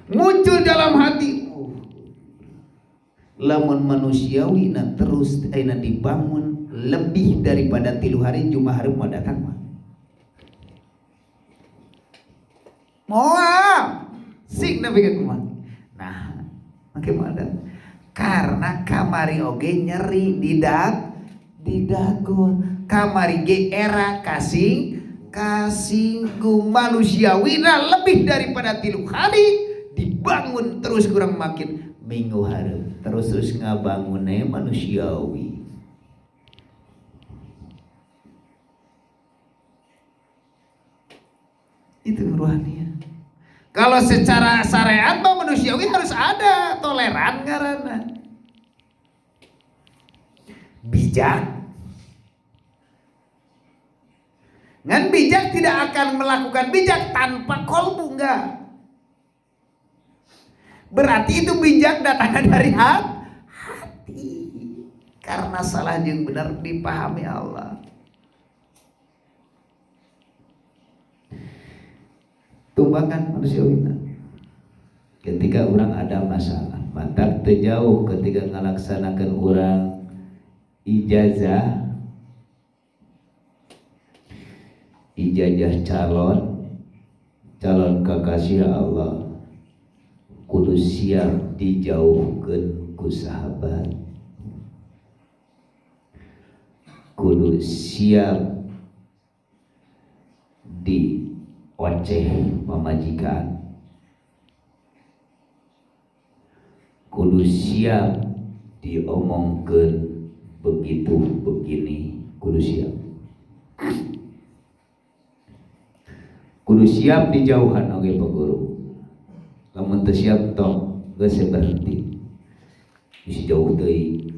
[SPEAKER 2] Muncul dalam hati. Lamun manusiawi na terus aina dibangun lebih daripada 3 hari cuma hari mau datang mah. Moal sing nabi ka kumaha. Nah, make madan karena kamari oge nyeri di dagor, kamari ge era kasinggung manusiawi nah lebih daripada 3 hari dibangun terus kurang makin minggu hari terus ngabangunnya manusiawi. Itu ruhaniah. Kalau secara syariat mah manusiawi harus ada toleran karena bijak. Ngan bijak tidak akan melakukan bijak tanpa kolbu, enggak. Berarti itu bijak datangnya dari hati. Karena salah yang benar dipahami Allah. Tumbakan manusiawi. Ketika orang ada masalah, mantap terjauh ketika ngalaksanakan orang ijazah calon kekasih Allah kudu siap dijauhkeun ku sahabat, kudu siap dioceh pamajikan, kudu siap diomongkeun begitu begini, kudu siap. Kudu siap dijauhan oge Pak Guru. Lamun teu siap tong geus berhenti. Bisa jauh deui.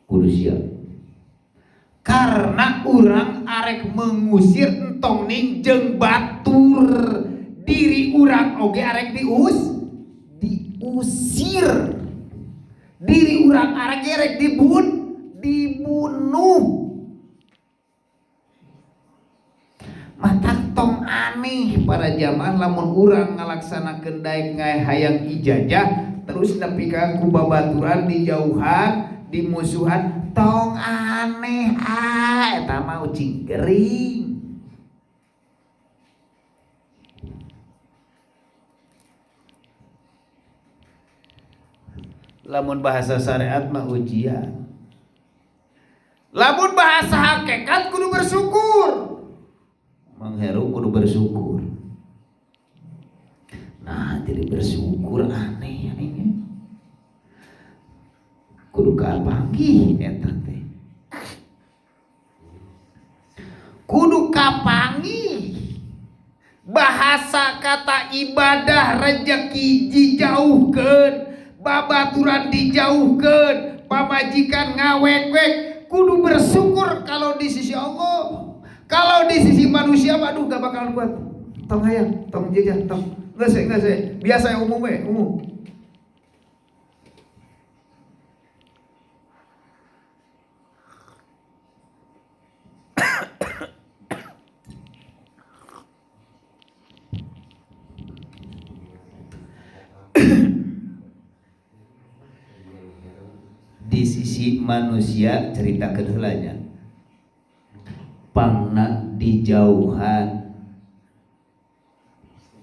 [SPEAKER 2] Kudu siap. Karena urang arek mengusir entong ning jeung batur diri urang oge arek diusir. Diri urang arek dibunuh. Matak tong aneh para jamaah lamun urang ngalaksanakeun daek ngae hayang ijazah terus nepi ka ku babaturan dijauhan dimusuhan tong aneh eta mah ucing gering. Lamun bahasa syariat mah ujian. Lamun bahasa hakikat kudu bersyukur. Mengheru kudu bersyukur. Nah, jadi bersyukur aneh. Kudu kapanggih eta teh. Kudu kapanggih. Bahasa kata ibadah rezeki dijauhkeun, babaturan dijauhkeun, pamajikan ngawek-wek, kudu bersyukur kalau di sisi Allah. Kalau di sisi manusia, aduh gak bakalan kuat. Tong hayang, tong jejak, tong nggak sih. Biasa yang umum.
[SPEAKER 1] hiji manusia cerita kedelanya pangna dijauhan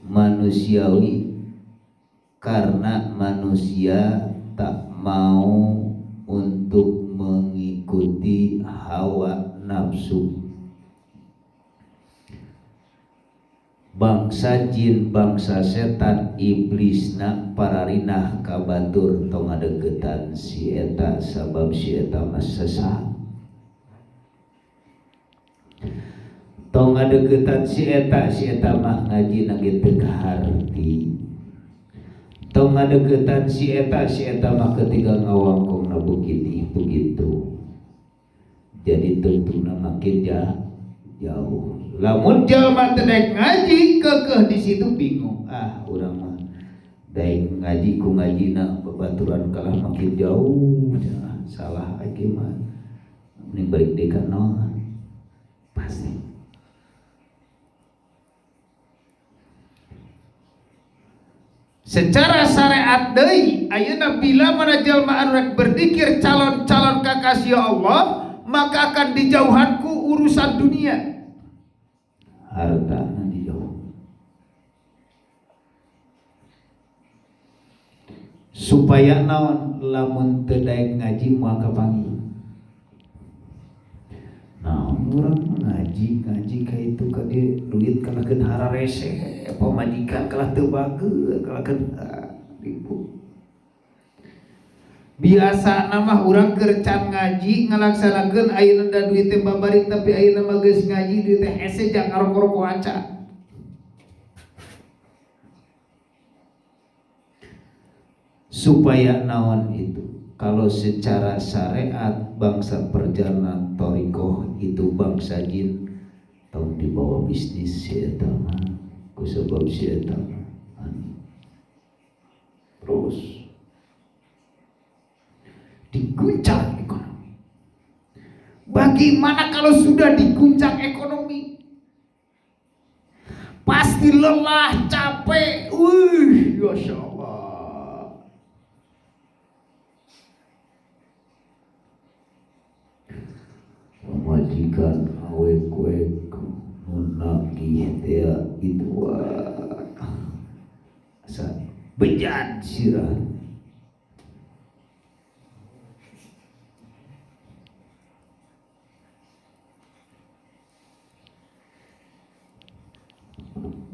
[SPEAKER 1] manusiawi karena manusia tak mau untuk mengikuti hawa nafsu. Bangsa jin, bangsa setan, iblisna pararinah kabatur tong ngadeukeutan si eta sabab si eta mah sesat. Tong ngadeukeutan si eta mah ngaji nage teu kaharti. Tong ngadeukeutan si eta mah ketika ngawangkongna begitu. Jadi tentuna makin jauh. Lamun jalma teu daek ngaji keukeuh di situ bingung. Urang mah daek ngaji ku ngajina babaturan kalah makin jauh. Salah ake mah. Mending balik deui ka nol. Pasti. Secara syariat deui ayeuna bila mana jalma anu rek berzikir calon-calon kakasih Allah maka akan dijauhanku urusan dunia. Harta dijauh. Supaya naon lamun teu daek ngaji moal kapanggih. Nah, urang ngaji ka itu ka dieu duit kalakeun hararese, pamajikan kalah teu bageut, kalakeun ribu. Biasa nama urang keur can ngaji ngalaksanakeun ayeuna da duit teh babari tapi ayeuna mah geus ngaji duit teh hese jang ngaroko-roko aca. Supaya naon itu? Kalau secara syariat bangsa perjalanan thariqah itu bangsa jin tahun di bawah bisnis si eta mah ku sebab si eta terus diguncang ekonomi. Bagaimana kalau sudah diguncang ekonomi? Pasti lelah, capek. Masya Allah. Majikan awek-wek nunagih teh itu asa bejat sirah.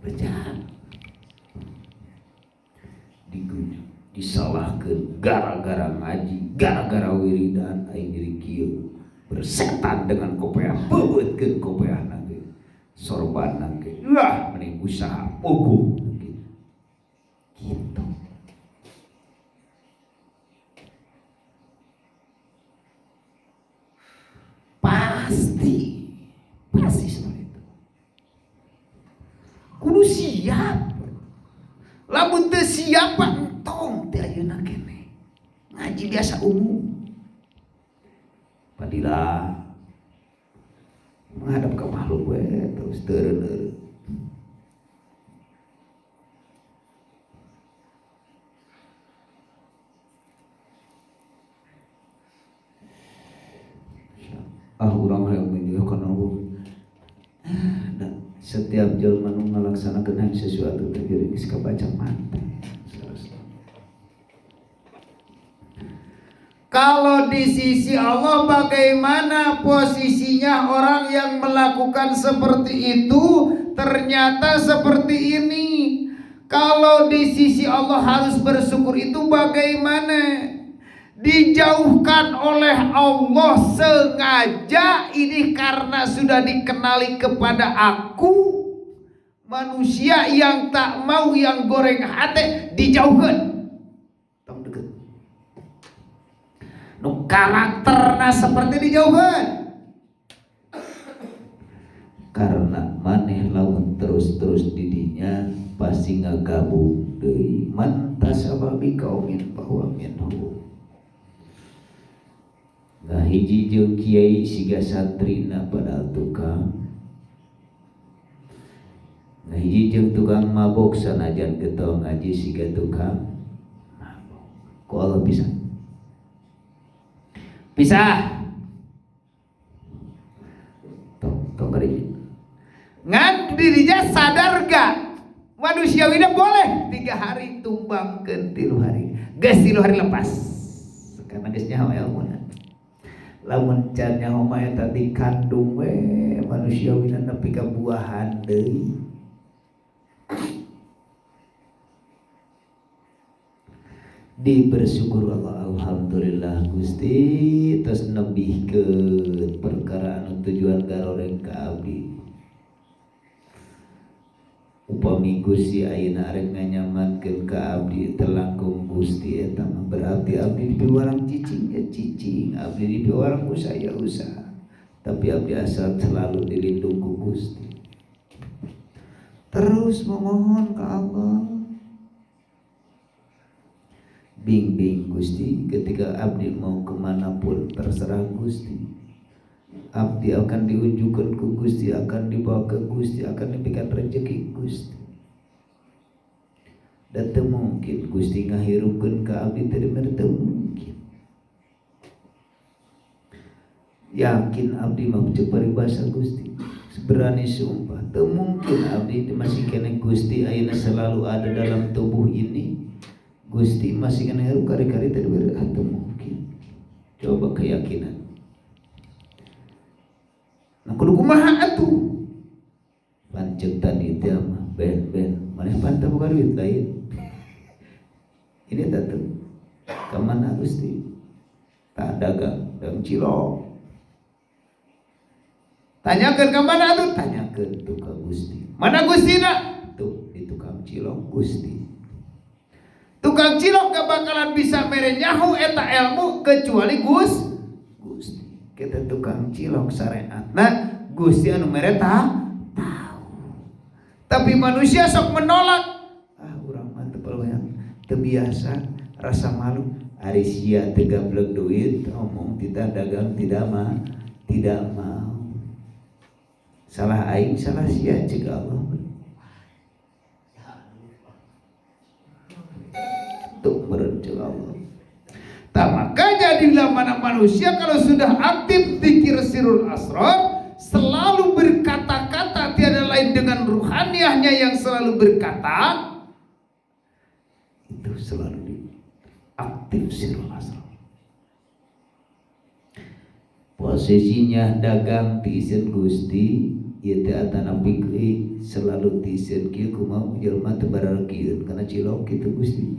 [SPEAKER 1] Bejat digunyah disalahkeun gara-gara ngaji, gara-gara wiridan aing diri kieu bersetan dengan kopiah, beubeutkeun kopiah nage sorban nage mending usaha puguh gitu. Pasti seperti itu. Kudu siap. Lamun teu siap entong teh ayeuna keneh. Ngaji biasa umum. Padilah menghadap ke makhluk we terus teureun. Urang hayang menjauhkan Allah. Setiap jelema nu ngalaksanakeun sesuatu teh geus kabaca mate. Kalau di sisi Allah bagaimana posisinya orang yang melakukan seperti itu ternyata seperti ini. Kalau di sisi Allah harus bersyukur itu bagaimana? Dijauhkan oleh Allah sengaja ini karena sudah dikenali kepada aku. Manusia yang tak mau yang goreng hati dijauhkan. Karakternya seperti dijauhkan karena maneh lamun terus didinya pasti ngagabung deui man tasababi kaumin bahwa minhu. Nah hiji jeung kiai siga santrina padahal tukang. Nah hiji jeung tukang mabok sanajan getol ngaji siga tukang mabok. Ku Allah
[SPEAKER 2] bisa tong ngan dirinya sadar gak manusiawina boleh 3 hari tumbangkeun 3 hari geus 3 hari lepas karena geus nyaho ilmuna lamun can nyaho mah eta dikandung we manusiawina nepi ka buahan deui di bersyukur Allah alhamdulillah Gusti tos nebihkeun perkara anu tujuan garoreng ka abdi upami Gusti ayeuna arek nganyamankeun ka abdi telangkung Gusti eta mah berarti abdi di warang cicing ya cicing abdi di warang usaha ya usaha tapi abdi asal selalu dilindung ku Gusti terus memohon ka Allah bimbing Gusti ketika abdi mau kemanapun terserah Gusti abdi akan diunjukkan ke Gusti akan dibawa ke Gusti akan diberikan rezeki Gusti dan teu mungkin Gusti ngahirupkeun ka abdi teu mungkin yakin abdi mah cek paribasa Gusti berani sumpah teu mungkin abdi masih kene Gusti ayeuna selalu ada dalam tubuh ini Gusti masih kena hirup kari-kari tadi atau mungkin coba keyakinan nah kudu kumaha atuh pancet tadi teh mah ben maneh pantah bukan duit lain ini tatu ka mana Gusti tak dagang cilok tanyakeun ka mana atuh tanyakeun tuh ka Gusti mana Gustina tuh di tukang cilok Gusti tukang cilok gak bakalan bisa mere nyahu eta ilmu kecuali Gusti kita tukang cilok syariatna Gusti anu mere tahu tapi manusia sok menolak urang mah teu peulehan teu biasa rasa malu ari sia teu gablek duit omong tidak dagang tidak mau salah aing salah sia ceuk Allah Allah. Tak maka jadilah mana manusia kalau sudah aktif zikir sirul asrar selalu berkata-kata tiada lain dengan ruhaniyahnya yang selalu berkata itu selalu aktif sirul asrar posisinya dagang tisen Gusti ieu teh atana pikri selalu tisen kieu kumaha jelema teu barargieun kana cilok kitu Gusti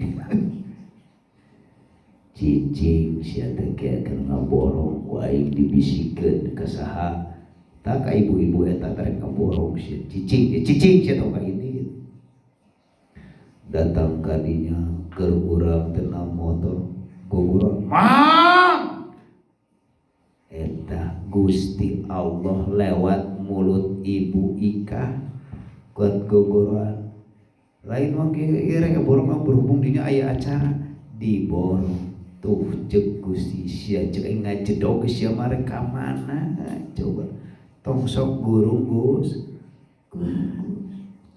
[SPEAKER 2] cicing sia teh akan ngaborong wae dibisikeun ka saha tak ka ibu-ibu eta tarek ngaborong sia cicing sia tong ka ini datang ka dinya keur urang tenang motor gugurang mang eta Gusti Allah lewat mulut ibu Ika kuat guguran lain mah kieu rek ngaborong berhubung dinya aya acara diborong tuh cek Gusti sia cek ngajedog sia mare ka mana coba tong sok guru Gus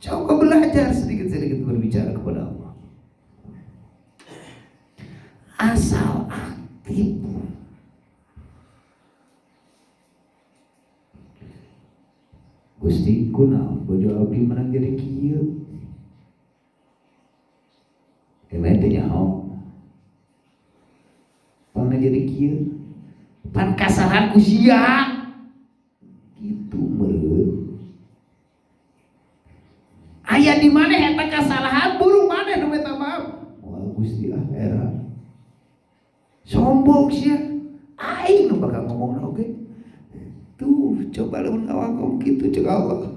[SPEAKER 2] coba belajar sedikit-sedikit berbicara kepada Allah asal aktif Gusti kunaon bojo abdi menang jadi kieu emang teh nyaho pangna jadi kieu pan kasahan ku sia kitu meureun aya di maneh eta kasalahan buru maneh nu minta maaf wah Gusti era sombong sia aing nu bakal ngomongna oge tuh coba lamun ngawakom kitu ceuk Allah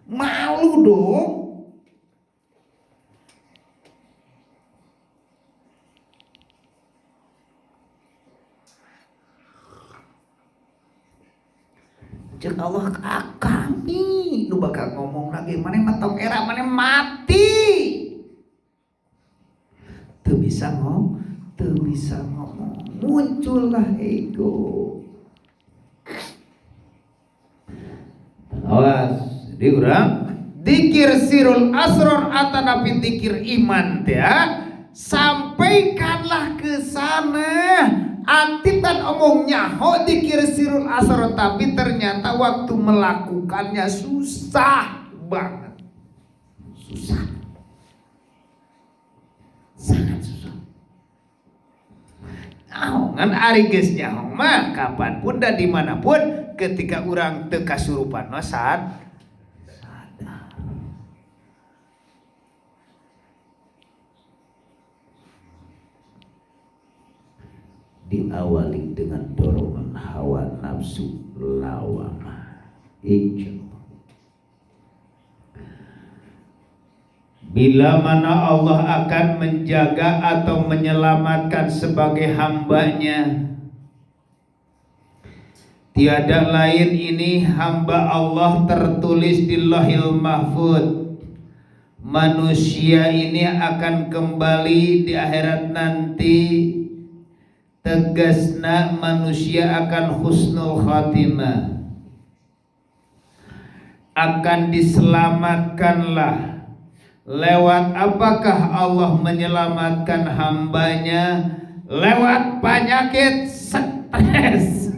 [SPEAKER 2] malu dong jeung Allah kami nu bakal ngomong lagi maneh mah tong era maneh mati teu bisa ngomong muncullah ego awas di urang dikir sirul asrar atanapi dikir iman teh sampaikanlah ke sana aktifkan omong nyaho dikir sirul asrar, tapi ternyata waktu melakukannya susah banget. Susah. Sangat susah. Nyaho kan ari geus nyaho mah kapanpun dan dimanapun ketika urang teu kasurupan mah sadar.
[SPEAKER 1] Diawali dengan dorongan hawa nafsu lawamah, insya Allah. Bila mana Allah akan menjaga atau menyelamatkan sebagai hambanya, tiada lain ini hamba Allah tertulis di Lauhil Mahfuz. Manusia ini akan kembali di akhirat nanti. Tegasna manusia akan husnul khatimah, akan diselamatkanlah. Lewat apakah Allah menyelamatkan hambanya? Lewat penyakit stres.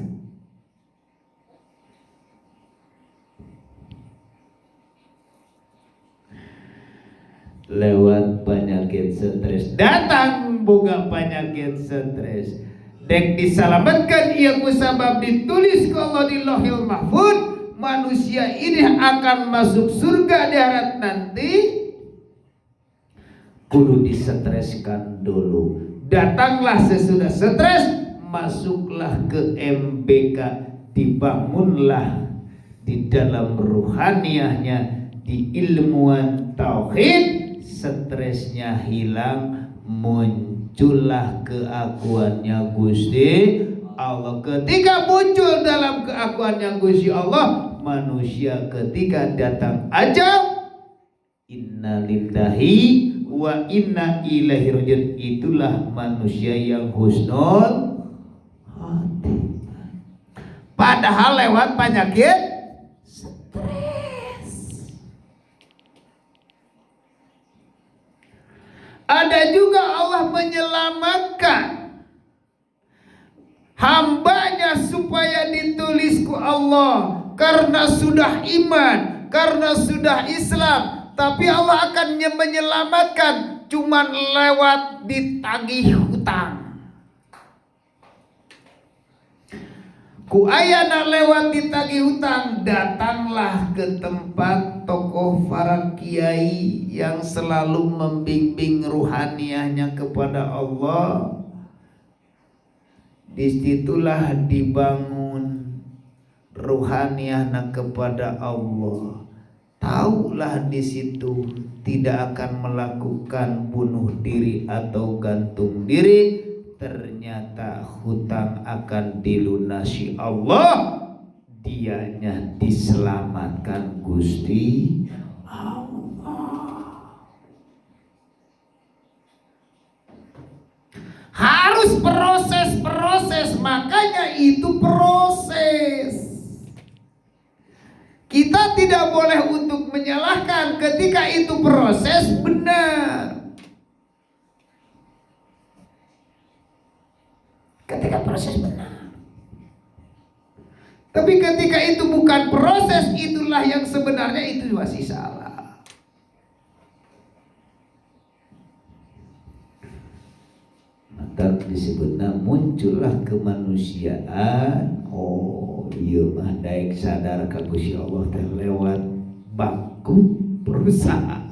[SPEAKER 1] Lewat penyakit stres, datang boga penyakit stres, dek diselamatkan ia kusabab ditulis ke Allah di Lauhil Mahfuz. Manusia ini akan masuk surga di akhirat nanti. Kudu distreskan dulu. Datanglah sesudah stres, masuklah ke MBK, dibangunlah di dalam ruhaniyahnya, di ilmuwan tauhid, stresnya hilang, muncullah keakuannya Gusti Allah. Ketika muncul dalam keakuannya Gusti Allah, manusia ketika datang ajal, inna lillahi wa inna ilaihi rajiun, itulah manusia yang husnul khatimah. Padahal lewat penyakit stres. Ada juga Allah menyelamatkan hambanya supaya ditulisku Allah karena sudah iman, karena sudah Islam. Tapi Allah akan menyelamatkan cuman lewat ditagih hutang. Ku ayana lewat ditagih hutang, datanglah ke tempat tokoh para kiai yang selalu membimbing ruhaniyahnya kepada Allah. Disitulah dibangun ruhaniyahnya kepada Allah. Taulah di situ tidak akan melakukan bunuh diri atau gantung diri. Ternyata hutang akan dilunasi Allah. Dianya diselamatkan Gusti Allah. Harus proses, makanya itu proses. Kita tidak boleh untuk menyalahkan ketika itu proses benar. Ketika proses benar. Tapi ketika itu bukan proses, itulah yang sebenarnya itu masih salah. Maka disebutnya muncullah kemanusiaan. Oh iya mah daek sadar ka Gusti Allah teh lewat bangku perusahaan.